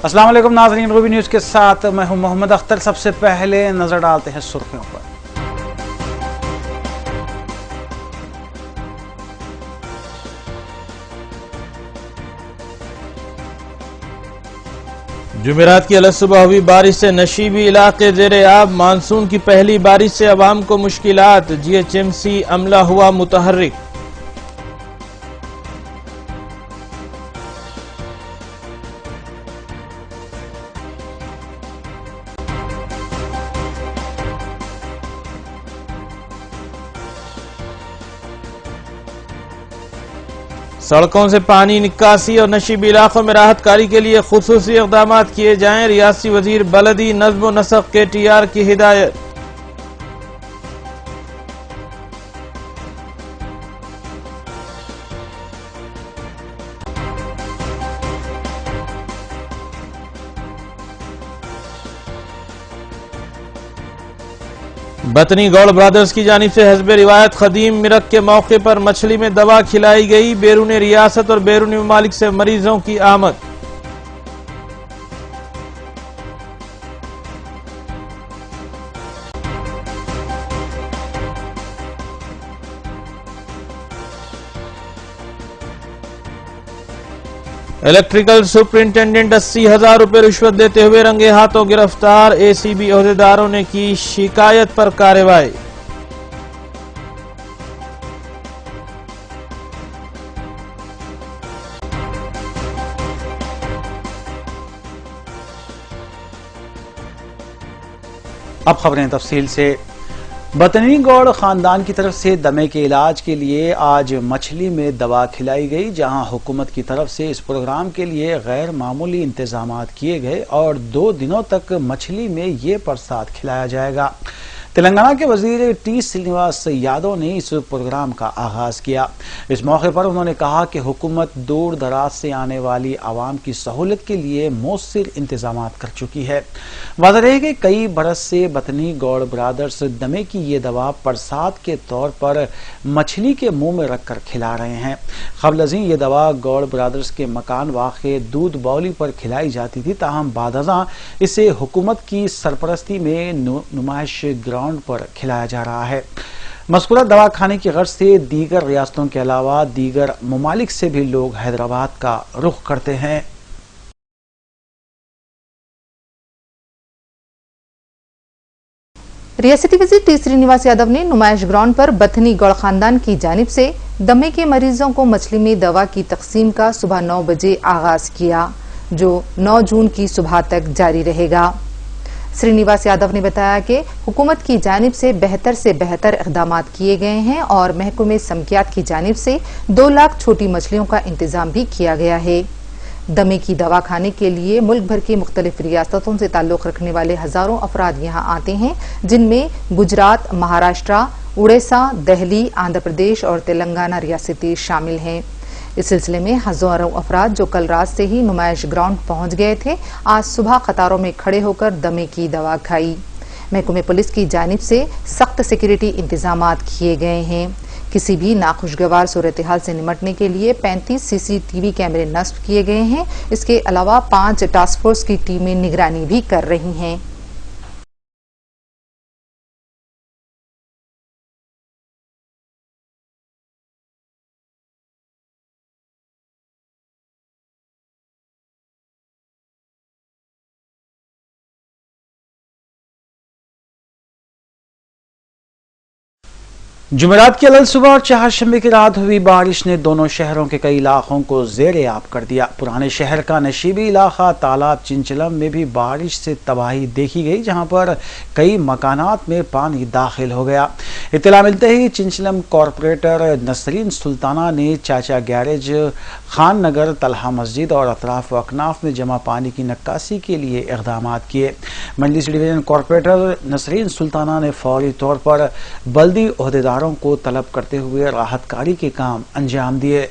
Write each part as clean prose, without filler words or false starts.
अस्सलाम वालेकुम नाज़रीन, रूबी न्यूज़ के साथ मैं हूं मोहम्मद अख्तर। सबसे पहले नजर डालते हैं सुर्खियों पर। जुमेरात की अलग सुबह हुई बारिश से नशीबी इलाके जेरे आब। मानसून की पहली बारिश से अवाम को मुश्किलात। GHMC अमला हुआ मुतहर्रिक। सड़कों से पानी निकासी और नशीबी इलाकों में राहत कारी के लिए खुसूसी इक़दाम किए जाएं। रियासी वजीर बलदी नज़्म व नस्क KTR की हिदायत। बतनी गौड़ ब्रदर्स की जानिब से हस्ब रिवायत खदीम मिरक के मौके पर मछली में दवा खिलाई गई। बैरून रियासत और बैरूनी ममालिक से मरीजों की आमद। इलेक्ट्रिकल सुपरिंटेंडेंट 80,000 रुपए रिश्वत देते हुए रंगे हाथों गिरफ्तार। ACB ओहदेदारों ने की शिकायत पर कार्रवाई। अब खबरें तफसील से। बतनी गौड़ खानदान की तरफ से दमे के इलाज के लिए आज मछली में दवा खिलाई गई, जहां हुकूमत की तरफ से इस प्रोग्राम के लिए गैर मामूली इंतजाम किए गए और 2 दिनों तक मछली में ये प्रसाद खिलाया जाएगा। तेलंगाना के वजीर T श्रीनिवास यादव ने इस प्रोग्राम का आगाज किया। इस मौके पर उन्होंने कहा कि हुकूमत दूर दराज से आने वाली आवाम की सहूलत के लिए मौसर इंतजाम कर चुकी है। वाज़ेह है कि कई बरस से बतनी गौड़ ब्रादर्स दमे की ये दवा प्रसाद के तौर पर मछली के मुंह में रखकर खिला रहे हैं। क़ब्ल अज़ीं ये दवा गौड़ ब्रादर्स के मकान वाक़े दूध बौली पर खिलाई जाती थी, ताहम बादअज़ां इसे हुकूमत की सरपरस्ती में नुमाइश ग्राउंड पर खिलाया जा रहा है। मज़कूरा दवा खाने की गर्ज से दीगर रियासतों के अलावा दीगर ममालिक से भी लोग हैदराबाद का रुख करते हैं। रियासती वज़ीर T श्रीनिवास यादव ने नुमाइश ग्राउंड पर बथनी गौड़ खानदान की जानिब से दमे के मरीजों को मछली में दवा की तकसीम का सुबह 9 बजे आगाज किया, जो 9 जून की सुबह तक जारी रहेगा। श्रीनिवास यादव ने बताया कि हुकूमत की जानिब से बेहतर इक़दाम किए गए हैं और महकमे समकियात की जानिब से 2 लाख छोटी मछलियों का इंतजाम भी किया गया है। दमे की दवा खाने के लिए मुल्क भर की मुख्तलिफ रियासतों से ताल्लुक रखने वाले हजारों अफराद यहाँ आते हैं, जिनमें गुजरात, महाराष्ट्र, उड़ीसा, दिल्ली, आंध्र प्रदेश और तेलंगाना रियासतें शामिल हैं। इस सिलसिले में हजारों अफराद जो कल रात से ही नुमाइश ग्राउंड पहुंच गए थे, आज सुबह कतारों में खड़े होकर दमे की दवा खाई। महकमे पुलिस की जानिब से सख्त सिक्योरिटी इंतजाम किए गए हैं। किसी भी नाखुशगवार सूरत हाल से निमटने के लिए 35 CCTV कैमरे नस्ब किए गए हैं। इसके अलावा 5 टास्क फोर्स की टीमें निगरानी भी कर रही हैं। जुमेरात की अलग सुबह और चारशंबे की रात हुई बारिश ने दोनों शहरों के कई इलाकों को ज़ेरे आब कर दिया। पुराने शहर का नशीबी इलाका तालाब चिंचलम में भी बारिश से तबाही देखी गई, जहां पर कई मकानात में पानी दाखिल हो गया। इत्तला मिलते ही चिंचलम कॉरपोरेटर नसरीन सुल्ताना ने चाचा गैरेज, खान नगर, तलहा मस्जिद और अतराफ व अकनाफ में जमा पानी की नक्कासी के लिए इक़दाम किए। मजलिस डिवीजन कॉरपोरेटर नसरीन सुल्ताना ने फौरी तौर पर बल्दी ओहदेदार को तलब करते हुए राहत कारी के काम अंजाम दिए।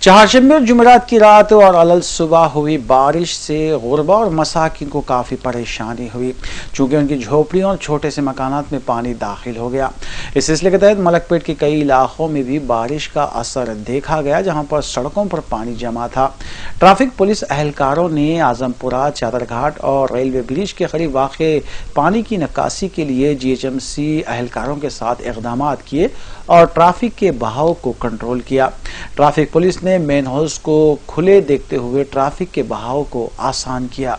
चारशंबे और जुमेरात की रात और अलल सुबह हुई बारिश से गुरबा और मसाकिन को काफ़ी परेशानी हुई, चूँकि उनकी झोपड़ियों और छोटे से मकानात में पानी दाखिल हो गया। इस सिलसिले के तहत मलकपेट के कई इलाकों में भी बारिश का असर देखा गया, जहां पर सड़कों पर पानी जमा था। ट्रैफिक पुलिस अहलकारों ने आजमपुरा, चादरघाट और रेलवे ब्रिज के करीब वाक़े पानी की निकासी के लिए जीएचएमसी अहलकारों के साथ इक़दाम किए और ट्रैफिक के बहाव को कंट्रोल किया। ट्रैफिक पुलिस ने मेन होल्स को खुले देखते हुए ट्रैफिक के बहाव को आसान किया।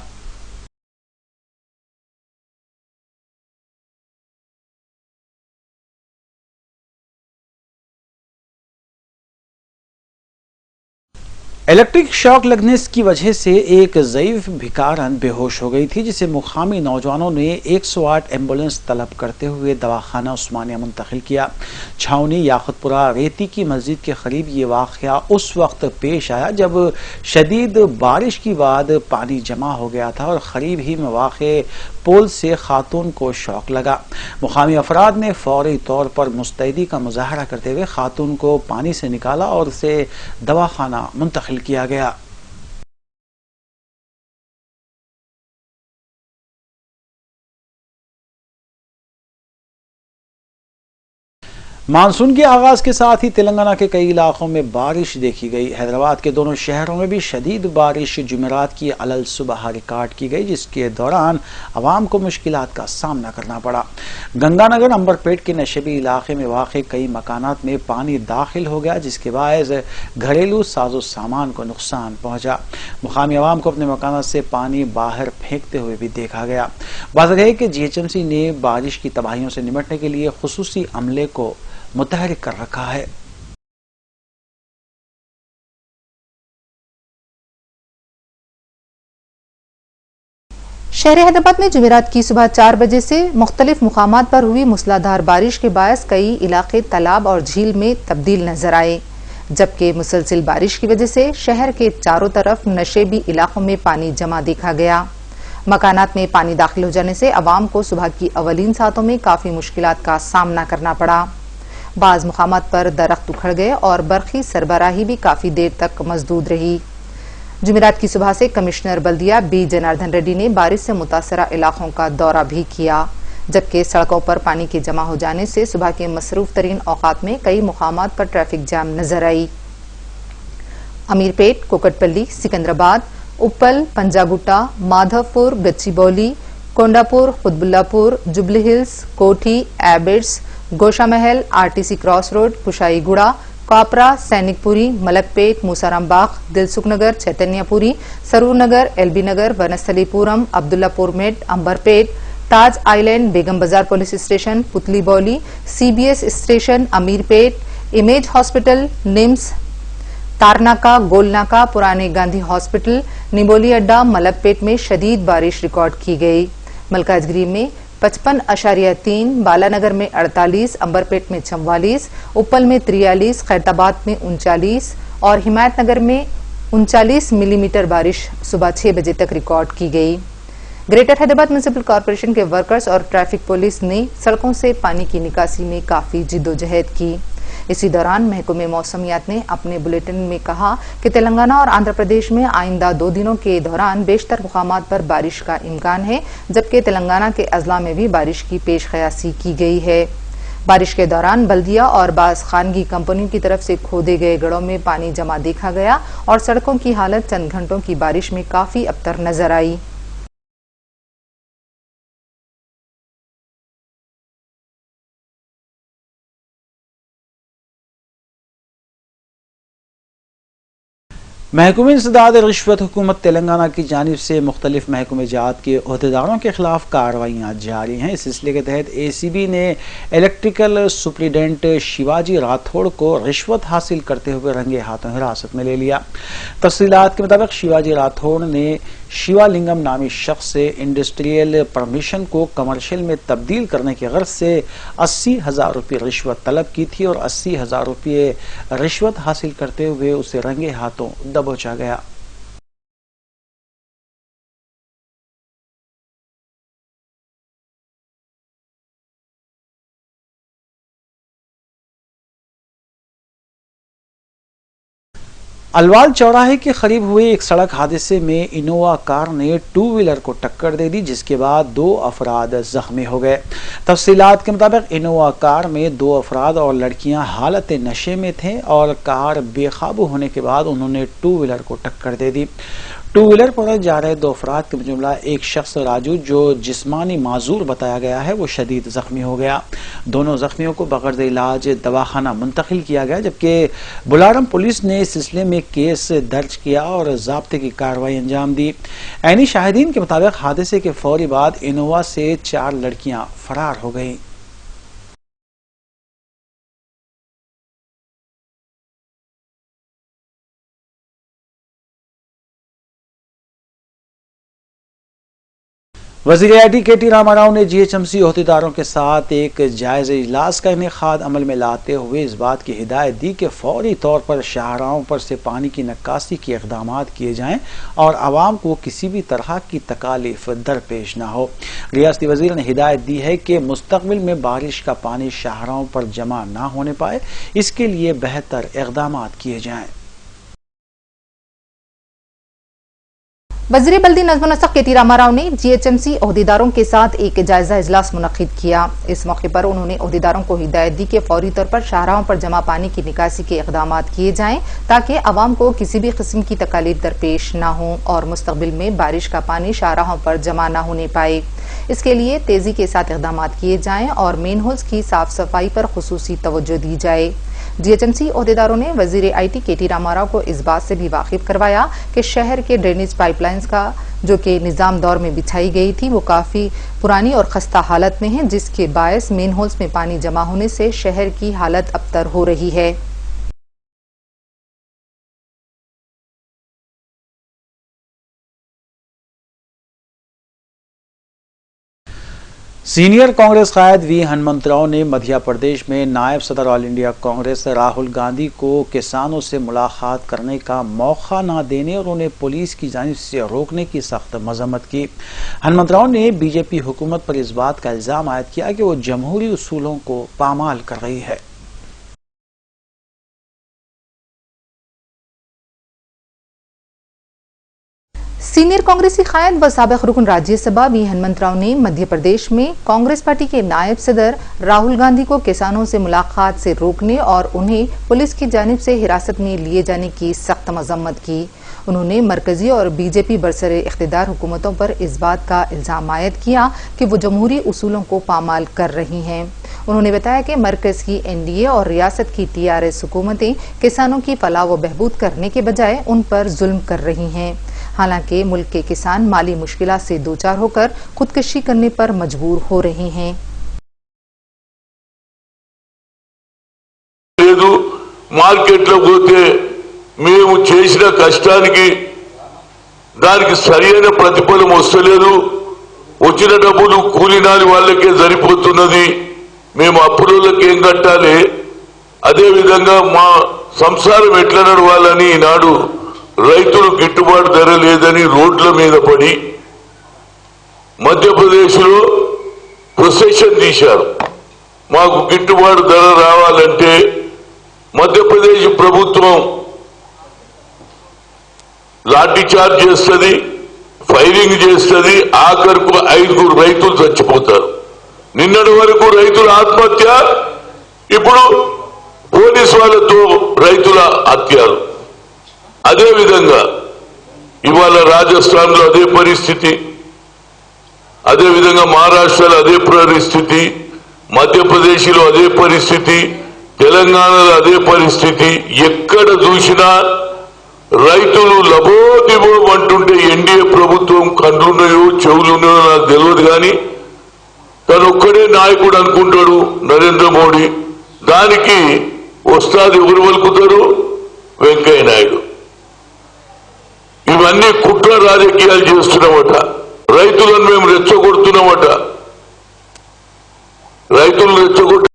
इलेक्ट्रिक शॉक लगने की वजह से एक ज़ईफ भिकारन बेहोश हो गई थी, जिसे मुकामी नौजवानों ने 108 एम्बुलेंस तलब करते हुए दवाखाना उस्मानिया मुंतकिल किया। छावनी याकुतपुरा रेती की मस्जिद के करीब ये वाक़या उस वक्त पेश आया जब शदीद बारिश के बाद पानी जमा हो गया था और करीब ही में वाक़े पोल से खातून को शौक लगा। मुकामी अफराद ने फौरी तौर पर मुस्तैदी का मुजाहरा करते हुए खातून को पानी से निकाला और उसे दवाखाना मुंतकिल किया गया। मानसून के आगाज के साथ ही तेलंगाना के कई इलाकों में बारिश देखी गई। हैदराबाद के दोनों शहरों में भी शदीद बारिश जुमेरात की अलल सुबह रिकॉर्ड की गई, जिसके दौरान आवाम को मुश्किलात का सामना करना पड़ा। गंगानगर अंबरपेट के नशेबी इलाके में वाक़ कई मकानात में पानी दाखिल हो गया, जिसके बायस घरेलू साजो सामान को नुकसान पहुंचा। मुकामी आवाम को अपने मकानात से पानी बाहर फेंकते हुए भी देखा गया। बात है कि जीएचएमसी ने बारिश की तबाहियों से निपटने के लिए खुसूसी अमले को मुतहरिक कर रखा है। शहर हैदराबाद में जुमेरात की सुबह 4 बजे से मुख्तलिफ मुकामात पर हुई मूसलाधार बारिश के बायस कई इलाके तालाब और झील में तब्दील नजर आए, जबकि मुसलसिल बारिश की वजह से शहर के चारों तरफ नशेबी इलाकों में पानी जमा देखा गया। मकानात में पानी दाखिल हो जाने से अवाम को सुबह की अवलीन सातों में काफी मुश्किलात का सामना करना पड़ा। बाज मुकामात पर दरख्त उखड़ गए और बरखी सरबराही भी काफी देर तक मजदूद रही। जुमेरात की सुबह से कमिश्नर बल्दिया बी जनार्दन रेड्डी ने बारिश से मुतासरा इलाकों का दौरा भी किया, जबकि सड़कों पर पानी के जमा हो जाने से सुबह के मसरूफ तरीन औकात में कई मुकामात पर ट्रैफिक जाम नजर आई। Ameerpet, Kukatpally, Secunderabad, Uppal, Panjagutta, Madhapur, Gachibowli, Kondapur, Quthbullapur, Jubilee Hills, Koti, Abids, Gosha Mahal, RTC cross road, Kushaiguda, Kapra, Sainikpuri, Malakpet, Moosaram Bagh, Dilsukh Nagar, Chaitanyapuri, Saroor Nagar, LB Nagar, Vanasthalipuram, Abdullapur Met, Amberpet, Taj island, Begum Bazaar police station, Putli Bowli, CBS station, Ameerpet, image hospital, NIMS, Tarnaka, Golnaka, पुराने गांधी हॉस्पिटल, निबोली अड्डा, मलकपेट में शदीद बारिश रिकॉर्ड की गई। मलकाजगिरी में 55.3, बालानगर में 48, अंबरपेट में 44, उप्पल में 43, खैरताबाद में 39 और हिमायतनगर में 39 मिलीमीटर बारिश सुबह 6 बजे तक रिकॉर्ड की गई। ग्रेटर हैदराबाद म्युनिसिपल कॉरपोरेशन के वर्कर्स और ट्रैफिक पुलिस ने सड़कों से पानी की निकासी में काफी जिद्दोजहद की। इसी दौरान महकमे मौसमियात ने अपने बुलेटिन में कहा कि तेलंगाना और आंध्र प्रदेश में आइंदा 2 दिनों के दौरान बेशतर मुकामात पर बारिश का इम्कान है, जबकि तेलंगाना के अजला में भी बारिश की पेश क़यासी की गई है। बारिश के दौरान बल्दिया और बाज़ खानगी कंपनियों की तरफ से खोदे गए गढ़ों में पानी जमा देखा गया और सड़कों की हालत चंद घंटों की बारिश में काफी अबतर नजर आई। महकमे इंसदाद रिश्वत हुकूमत तेलंगाना की जानिब से मुख्तलिफ महकमे जात के अहदेदारों के खिलाफ कार्रवाइयाँ जारी हैं। इस सिलसिले के तहत ACB ने इलेक्ट्रिकल सुप्रिटेंडेंट शिवाजी राठौड़ को रिश्वत हासिल करते हुए रंगे हाथों हिरासत में ले लिया। तफसीलात के मुताबिक शिवाजी राठौड़ ने शिवालिंगम नामी शख्स से इंडस्ट्रियल परमिशन को कमर्शियल में तब्दील करने की गर्ज से 80,000 रुपये रिश्वत तलब की थी और 80,000 रुपये रिश्वत हासिल करते हुए उसे रंगे हाथों दबोचा गया। अलवाल चौराहे के करीब हुए एक सड़क हादसे में इनोवा कार ने टू व्हीलर को टक्कर दे दी, जिसके बाद 2 अफराद जख्मी हो गए। तफसीलात के मुताबिक इनोवा कार में 2 अफराद और लड़कियां हालत नशे में थे और कार बेकाबू होने के बाद उन्होंने टू व्हीलर को टक्कर दे दी। टू व्हीलर पर जा रहे 2 अफराद के जुमला एक शख्स राजू, जो जिस्मानी माजूर बताया गया है, वो शदीद जख्मी हो गया। दोनों जख्मियों को बगैर इलाज दवाखाना मुंतकिल किया गया, जबकि बुलारम पुलिस ने इस सिलसिले में केस दर्ज किया और ज़ाब्ते की कार्रवाई अंजाम दी। ऐनी शाहिदीन के मुताबिक हादसे के फौरी बाद इनोवा से 4 लड़कियां फरार हो गईं। वज़ीर IT KT रामाराव ने GHMC अहदेदारों के साथ एक जायज़े इजलास का इनेकाद अमल में लाते हुए इस बात की हिदायत दी कि फौरी तौर पर शाहराहों पर से पानी की निकासी के इक़दामात किए जाएं और आवाम को किसी भी तरह की तकालीफ दरपेश न हो। रियासती वज़ीर ने हिदायत दी है कि मुस्तक़बिल में बारिश का पानी शाहराहों पर जमा न होने पाए, इसके लिए बेहतर इक़दामात किए जाएं। वज़ीर बल्दी नज़्म नसक़ KT रामाराव ने GHMC अहदेदारों के साथ एक जायजा इजलास मुनक़िद किया। इस मौके पर उन्होंने अहदेदारों को हिदायत दी कि फौरी तौर पर शाहराहों पर जमा पानी की निकासी के इक़दामात किए जाएं ताकि अवाम को किसी भी किस्म की तकालीफ दरपेश न हो और मुस्तक़बिल में बारिश का पानी शाहराहों पर जमा न होने पाए। इसके लिए तेजी के साथ इक़दामात किए जाएं और मेन होल्स की साफ सफाई पर खुसूसी तवज्जो दी जाए। GHMC अहदेदारों ने वज़ीर IT KT रामाराव को इस बात से भी वाकिफ करवाया कि शहर के ड्रेनेज पाइपलाइंस का जो कि निज़ाम दौर में बिछाई गई थी वो काफ़ी पुरानी और खस्ता हालत में है, जिसके बायस मेन होल्स में पानी जमा होने से शहर की हालत अबतर हो रही है। सीनियर कांग्रेस कायद वी हनुमंतराव ने मध्य प्रदेश में नायब सदर ऑल इंडिया कांग्रेस राहुल गांधी को किसानों से मुलाकात करने का मौका न देने और उन्हें पुलिस की जानिब से रोकने की सख्त मजम्मत की। हनुमंतराव ने बीजेपी हुकूमत पर इस बात का इल्जाम आयद किया कि वो जमहूरी उसूलों को पामाल कर रही है। सीनियर कांग्रेसी कायद व साबिक रुकन राज्यसभा वी हनुमंतराव ने मध्य प्रदेश में कांग्रेस पार्टी के नायब सदर राहुल गांधी को किसानों से मुलाकात से रोकने और उन्हें पुलिस की जानिब से हिरासत में लिए जाने की सख्त मजम्मत की। उन्होंने मरकजी और बीजेपी बरसरे इख्तिदार हुकूमतों पर इस बात का इल्जाम आयद किया कि वो जमहूरी उसूलों को पामाल कर रही हैं। उन्होंने बताया कि मरकज की NDA और रियासत की TRS हुकूमतें किसानों की फलाह व बहबूद करने के बजाय उन पर जुल्म कर रही हैं। हालांकि मुल्क के किसान माली मुश्किलात से दोचार होकर खुदकशी करने पर मजबूर हो रहे हैं। మార్కెట్లో పోతే మేము చేసిన కష్టానికి దానికి సరైన ప్రతిఫలం వస్తలేదు, వచ్చిన డబ్బులు కూలినాలి వాళ్ళకే సరిపోతున్నది, మేము అప్పులకి ఏం కట్టాలి, అదే విధంగా మా సంసారం ఎట్లా నడవాలని ఈనాడు రైతులు గిట్టుబాటు ధర లేదని రోడ్ల మీద పడి మధ్యప్రదేశ్లో ప్రొసెషన్ తీశారు। మాకు గిట్టుబాటు ధర రావాలంటే మధ్యప్రదేశ్ ప్రభుత్వం లాఠీ చార్జ్ చేస్తుంది, ఫైరింగ్ చేస్తుంది, ఆఖరుకు 5 రైతులు చచ్చిపోతారు। నిన్నటి వరకు రైతుల ఆత్మహత్య, ఇప్పుడు పోలీసు వాళ్ళతో రైతుల హత్యలు। అదే విధంగా ఇవాళ రాజస్థాన్ లో అదే పరిస్థితి, అదే విధంగా మహారాష్ట్రలో అదే పరిస్థితి, మధ్యప్రదేశ్ లో అదే పరిస్థితి, తెలంగాణలో అదే పరిస్థితి। ఎక్కడ చూసినా రైతులు లబోదిబో అంటుంటే ఎన్డీఏ ప్రభుత్వం కన్నున్నాయో చెవులున్నాయో నాకు తెలియదు, కానీ తను ఒక్కడే నాయకుడు అనుకుంటాడు నరేంద్ర మోడీ। దానికి వస్తాది ఎవరు వలుకుతారు? వెంకయ్య నాయుడు। ఇవన్నీ కుట్ర రాజకీయాలు చేస్తున్నామట, రైతులను మేము రెచ్చగొడుతున్నామట, రైతులను రెచ్చగొట్టి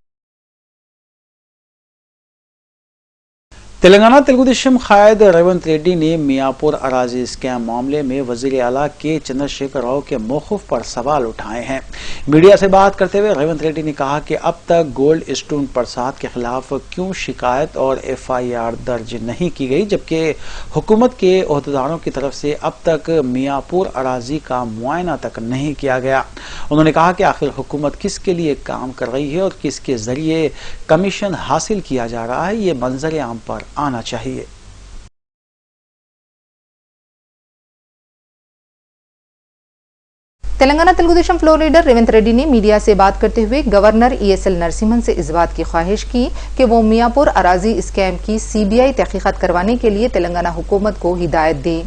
तेलंगाना तेलुगुदेशम कायद रेवंत रेड्डी ने मियापुर अराजी स्कैम मामले में वजीर आला के चंद्रशेखर राव के मौकूफ पर सवाल उठाए हैं। मीडिया से बात करते हुए रेवंत रेड्डी ने कहा कि अब तक गोल्ड स्टोन प्रसाद के खिलाफ क्यों शिकायत और FIR दर्ज नहीं की गई, जबकि हुकूमत के ओहदेदारों की तरफ से अब तक मियापुर अराजी का मुआयना तक नहीं किया गया। उन्होंने कहा कि आखिर हुकूमत किसके लिए काम कर रही है और किसके जरिए कमीशन हासिल किया जा रहा है, ये मंजर आम पर आना चाहिए। तेलंगाना तेलुगुदेशम फ्लोर लीडर रेवंत रेड्डी ने मीडिया से बात करते हुए गवर्नर ESL नरसिम्हन से इस बात की ख्वाहिश की कि वो मियापुर अराजी स्कैम की CBI तहकीकात करवाने के लिए तेलंगाना हुकूमत को हिदायत दे।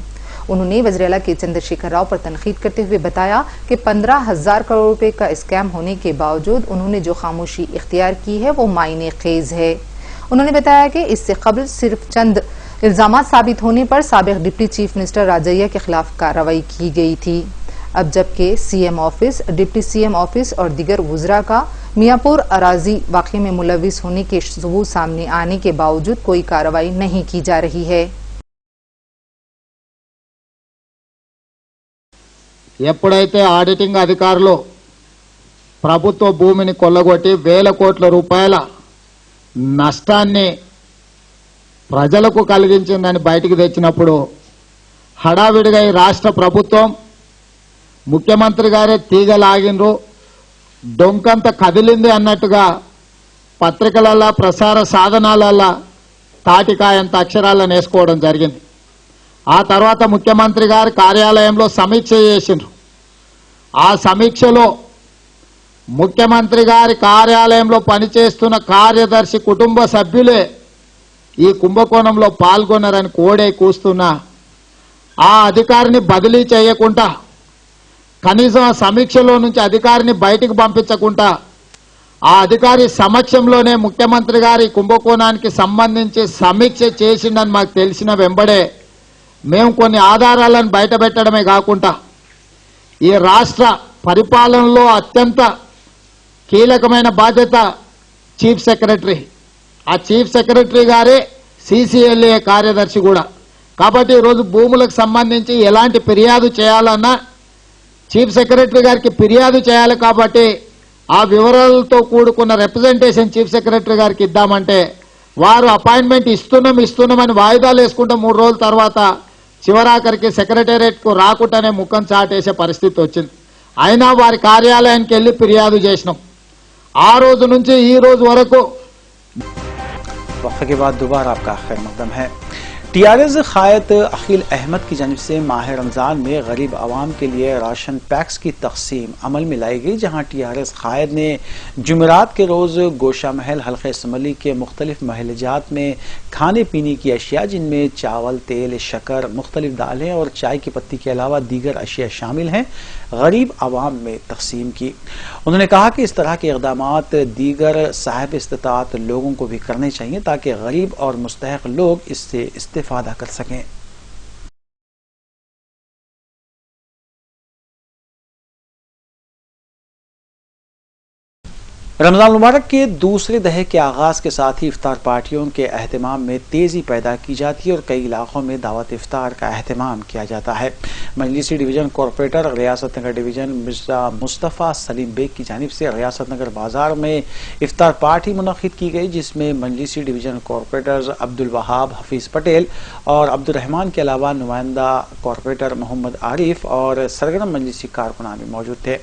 उन्होंने वज़ीर आला के चंद्रशेखर राव पर तनकीद करते हुए बताया कि 15,000 करोड़ रुपए का स्कैम होने के बावजूद उन्होंने जो खामोशी इख्तियार की है वो मायने खेज है। उन्होंने बताया कि इससे कबल सिर्फ चंद इल्जामात साबित होने पर साबिक डिप्टी चीफ मिनिस्टर राजैया के खिलाफ कार्रवाई की गई थी। अब जबकि CM office, deputy CM office और दीगर वुज़रा का मियापुर अराजी वाक़े में मुलविस होने के सबूत सामने आने के बावजूद कोई कार्रवाई नहीं की जा रही है। ఎప్పుడైతే ఆడిటింగ్ అధికారులు ప్రభుత్వ భూమిని కొల్లగొట్టి వేల కోట్ల రూపాయల నష్టాన్ని ప్రజలకు కలిగించిందని బయటికి తెచ్చినప్పుడు హడావిడిగా ఈ రాష్ట్ర ప్రభుత్వం ముఖ్యమంత్రి గారే తీగలాగినరు, డొంకంత కదిలింది అన్నట్టుగా పత్రికలలో ప్రసార సాధనాలలో తాటికాయంత అక్షరాలను వేసుకోవడం జరిగింది. ఆ తర్వాత ముఖ్యమంత్రి గారి కార్యాలయంలో సమీక్ష చేసిండ్రు. ఆ సమీక్షలో ముఖ్యమంత్రి గారి కార్యాలయంలో పనిచేస్తున్న కార్యదర్శి కుటుంబ సభ్యులే ఈ కుంభకోణంలో పాల్గొన్నారని కోడే కూస్తున్నా ఆ అధికారిని బదిలీ చేయకుండా, కనీసం ఆ సమీక్షలో నుంచి అధికారిని బయటికి పంపించకుండా ఆ అధికారి సమక్షంలోనే ముఖ్యమంత్రి గారి కుంభకోణానికి సంబంధించి సమీక్ష చేసిందని మాకు తెలిసిన వెంబడే మేము కొన్ని ఆధారాలను బయటపెట్టడమే కాకుండా ఈ రాష్ట్ర పరిపాలనలో అత్యంత కీలకమైన బాధ్యత చీఫ్ సెక్రటరీ, ఆ చీఫ్ సెక్రటరీ గారే CCLA కార్యదర్శి కూడా. కాబట్టి ఈరోజు భూములకు సంబంధించి ఎలాంటి ఫిర్యాదు చేయాలన్నా చీఫ్ సెక్రటరీ గారికి ఫిర్యాదు చేయాలి. కాబట్టి ఆ వివరాలతో కూడుకున్న రిప్రజెంటేషన్ చీఫ్ సెక్రటరీ గారికి ఇద్దామంటే వారు అపాయింట్మెంట్ ఇస్తున్నామని వాయిదాలు వేసుకుంటే 3 రోజుల తర్వాత చివరాఖరికి సెక్రటేరియట్కు రాకుండానే ముఖం చాటేసే పరిస్థితి వచ్చింది. అయినా వారి కార్యాలయానికి వెళ్లి ఫిర్యాదు చేసినాం. ఆ రోజు నుంచి ఈ రోజు వరకు वक्फे के बाद दोबारा आपका खैर मकदम है। TRS कायद अखिल अहमद की जानिब से माह रमज़ान में गरीब आवाम के लिए राशन पैक्स की तकसीम अमल में लाई गई, जहाँ TRS कायद ने जुमेरात के रोज़ गोशा महल हल्के असम्बली के मुख्तलिफ महलजात में खाने पीने की अशिया, जिनमें चावल, तेल, शक्कर, मुख्तलिफ दालें और चाय की पत्ती के अलावा दीगर अशिया शामिल हैं, गरीब आवाम में तकसीम की। उन्होंने कहा कि इस तरह के इक़दामात दीगर साहिब इस्तिताअत लोगों को भी करने चाहिए ताकि गरीब और मुस्तहक़ लोग इससे इस्तिफादा कर सकें। रमज़ान मुबारक के दूसरे दहे के आगाज के साथ ही इफ्तार पार्टियों के अहतमाम में तेज़ी पैदा की जाती है और कई इलाकों में दावत इफ्तार का अहतमाम किया जाता है। मजलिसी डिवीज़न कॉरपोरेटर रियासत नगर डिवीज़न मिर्ज़ा मुस्तफ़ा सलीम बेग की जानिब से रियासत नगर बाजार में इफ्तार पार्टी मुनक़िद की गई, जिसमें मजलिसी डिवीज़न कॉरपोरेटर्स अब्दुल वहाब हफीज़ पटेल और अब्दुर्रहमान के अलावा नुमाइंदा कॉरपोरेटर मोहम्मद आरिफ और सरगर्म मजलिसी कारकुनान भी मौजूद थे।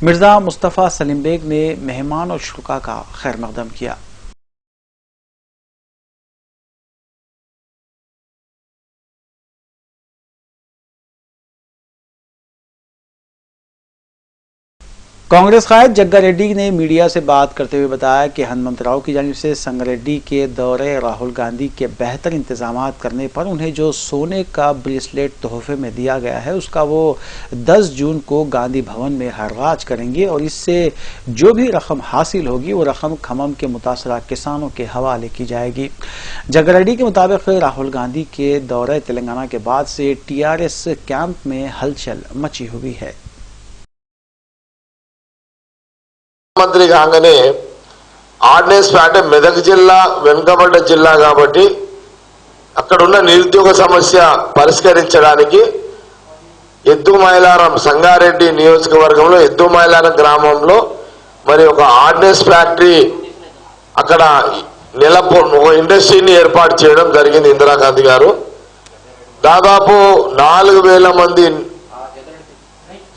मिर्ज़ा मुस्तफ़ा सलीम बेग ने मेहमान और शुरा का खैर मकदम किया। कांग्रेस कायद जग्गा रेड्डी ने मीडिया से बात करते हुए बताया कि हनुमंतराव की जानिब से संगारेड्डी के दौरे राहुल गांधी के बेहतर इंतजाम करने पर उन्हें जो सोने का ब्रेसलेट तोहफे में दिया गया है उसका वो 10 जून को गांधी भवन में हरगाज करेंगे और इससे जो भी रकम हासिल होगी वो रकम खमम के मुतासरा किसानों के हवाले की जाएगी। जग्गा रेड्डी के मुताबिक राहुल गांधी के दौरे तेलंगाना के बाद से TRS कैंप में हलचल मची हुई है। మంత్రి కాగానే ఆర్డినెన్స్ అంటే మెదక్ జిల్లా వెనుకబడ్డ జిల్లా కాబట్టి అక్కడున్న నిరుద్యోగ సమస్య పరిష్కరించడానికి ఎద్దుమైలారం సంగారెడ్డి నియోజకవర్గంలో ఎద్దుమైలారం గ్రామంలో మరి ఒక ఆర్డినెన్స్ ఫ్యాక్టరీ అక్కడ ఒక ఇండస్ట్రీని ఏర్పాటు చేయడం జరిగింది ఇందిరాగాంధీ గారు. దాదాపు 4000 మంది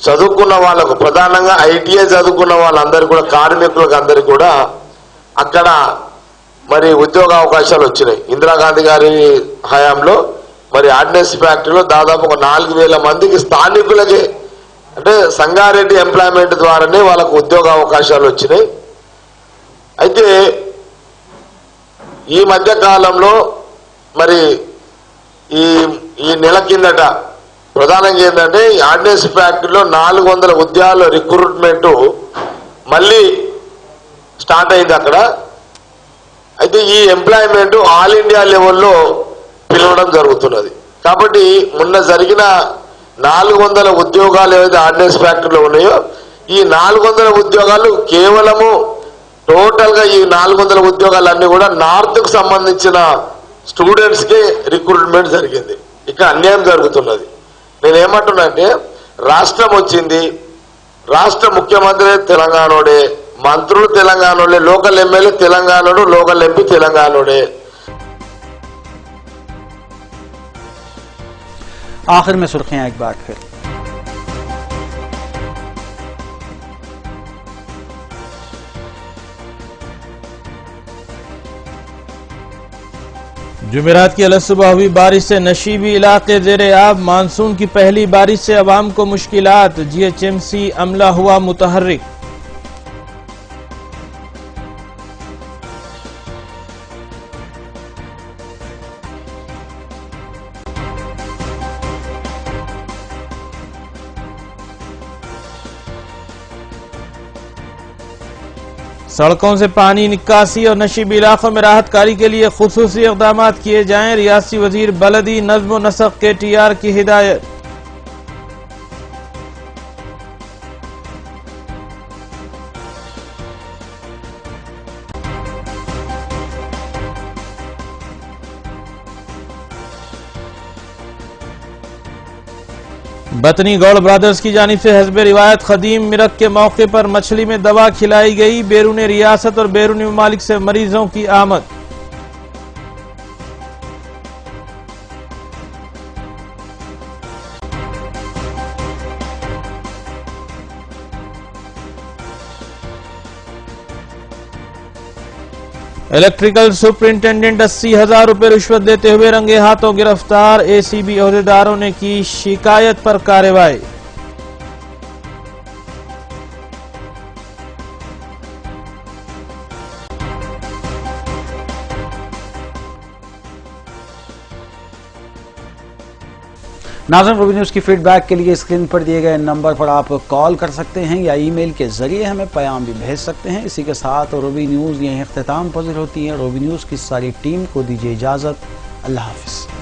చదువుకున్న వాళ్ళకు, ప్రధానంగా ఐటీఐ చదువుకున్న వాళ్ళందరూ కూడా, కార్మికులకు అందరికీ కూడా అక్కడ మరి ఉద్యోగ అవకాశాలు వచ్చినాయి. ఇందిరాగాంధీ గారి హయాంలో మరి ఆర్డినెన్స్ ఫ్యాక్టరీలో దాదాపు ఒక 4000 మందికి స్థానికులకి, అంటే సంగారెడ్డి ఎంప్లాయ్మెంట్ ద్వారానే వాళ్ళకు ఉద్యోగ అవకాశాలు వచ్చినాయి. అయితే ఈ మధ్య కాలంలో మరి ఈ నెల కిందట ప్రధానంగా ఏంటంటే ఆర్డినెన్స్ ఫ్యాక్టరీలో 400 ఉద్యోగాల రిక్రూట్మెంట్ మళ్ళీ స్టార్ట్ అయింది అక్కడ. అయితే ఈ ఎంప్లాయ్మెంట్ ఆల్ ఇండియా లెవెల్లో పిలవడం జరుగుతున్నది. కాబట్టి మొన్న జరిగిన 400 ఉద్యోగాలు ఏవైతే ఆర్డినెన్స్ ఫ్యాక్టరీలో ఉన్నాయో ఈ 400 ఉద్యోగాలు కేవలము టోటల్ గా ఈ 400 ఉద్యోగాలన్నీ కూడా నార్త్ కు సంబంధించిన స్టూడెంట్స్ కి రిక్రూట్మెంట్ జరిగింది. ఇక్కడ అన్యాయం జరుగుతున్నది. నేనేమంటున్నా అంటే రాష్ట్రం వచ్చింది, రాష్ట్ర ముఖ్యమంత్రి తెలంగాణోడే, మంత్రులు తెలంగాణోడే, లోకల్ ఎమ్మెల్యే తెలంగాణోడు, లోకల్ ఎంపీ తెలంగాణోడే. आखिर में सुर्खियां एक बार फिर। जुमेरात की अलग सुबह हुई बारिश से नशीबी इलाके जेरे आब। मानसून की पहली बारिश से अवाम को मुश्किलात। जीएचएमसी अमला हुआ मुतहर्रिक। सड़कों से पानी निकासी और नशीबी इलाकों में राहत कारी के लिए खुसूसी इक़दाम किए जाएं। रियासती वजीर बलदी नज़्म व नस्क़ KTR की हिदायत। बतनी गौड़ ब्रदर्स की जानिब से हस्बे रिवायत खदीम मिरक के मौके पर मछली में दवा खिलाई गई। बैरून रियासत और बैरून ममालिक से मरीजों की आमद। इलेक्ट्रिकल सुपरिंटेंडेंट 80,000 रुपए रिश्वत देते हुए रंगे हाथों गिरफ्तार। ACB ओहदेदारों ने की शिकायत पर कार्रवाई। नाज़रीन, रोबी न्यूज़ की फीडबैक के लिए स्क्रीन पर दिए गए नंबर पर आप कॉल कर सकते हैं या ईमेल के जरिए हमें पैगाम भी भेज सकते हैं। इसी के साथ रोबी न्यूज़ यहीं इख्तिताम पज़ीर होती है। रोबी न्यूज़ की सारी टीम को दीजिए इजाज़त। अल्लाह हाफ़िज़।